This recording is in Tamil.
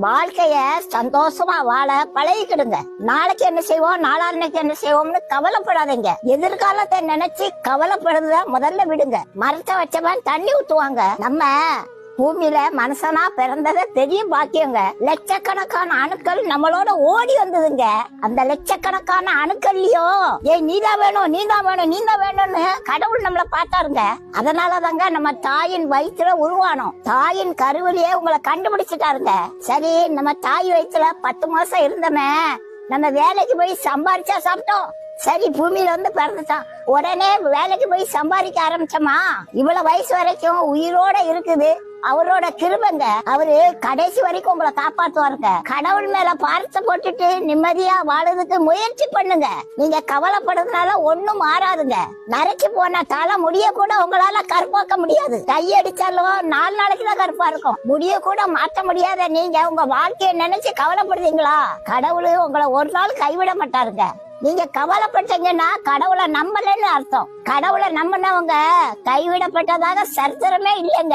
வாழ்க்கைய சந்தோஷமா வாழ பழகிக்கிடுங்க. நாளைக்கு என்ன செய்வோம், நாளான்னைக்கு என்ன செய்வோம்னு கவலைப்படாதீங்க. எதிர்காலத்தை நினைச்சு கவலைப்படுறத முதல்ல விடுங்க. மரத்தை வச்சவன் தண்ணி ஊத்துவாங்க. நம்ம பூமியில மனுஷனா பிறந்தத பெரிய பாக்கியங்க. லட்சக்கணக்கான அணுக்கள் நம்மளோட ஓடி வந்ததுங்க. அந்த லட்சக்கணக்கான அணுக்கள்லயும் நீதான் வேணும், நீதான் வேணும், நீதான் வேணும்னு கடவுள் நம்மள பார்த்தாருங்க. அதனாலதாங்க நம்ம தாயின் வயிற்றுல உருவானோம். தாயின் கருவிலேயே உங்களை கண்டுபிடிச்சிட்டாருங்க. சரி, நம்ம தாய் வயிற்றுல 10 மாசம் இருந்தமே, நம்ம வேலைக்கு போய் சம்பாரிச்சா சாப்பிட்டோம். சரி, பூமியில வந்து பிறந்துட்டான், உடனே வேலைக்கு போய் சம்பாதிக்க ஆரம்பிச்சோமா, இவ்வளவு வயசு வரைக்கும் உயிரோட இருக்குது அவரோட கிருபங்க. அவரு கடைசி வரைக்கும் உங்களை காப்பாத்துவாருங்க. கடவுள் மேல பார்த்து போட்டுட்டு நிம்மதியா வாழறதுக்கு முயற்சி பண்ணுங்க. நீங்க கவலைப்படுறதுனால ஒண்ணும் மாறாதுங்க. நரைச்சு போன தலை முடிய கூட உங்களால கருப்பாக்க முடியாது. கையடிச்சாலும் 4 நாளைக்கு தான் கருப்பா இருக்கும். முடிய கூட மாற்ற முடியாத நீங்க உங்க வாழ்க்கையை நினைச்சு கவலைப்படுறீங்களா? கடவுள் உங்களை ஒரு நாள் கைவிட மாட்டாருங்க. நீங்க கவலைப்பட்டீங்கன்னா கடவுளை நம்பலன்னு அர்த்தம். கடவுளை நம்பினவங்க கைவிடப்பட்டதாக சரித்திரமே இல்லைங்க.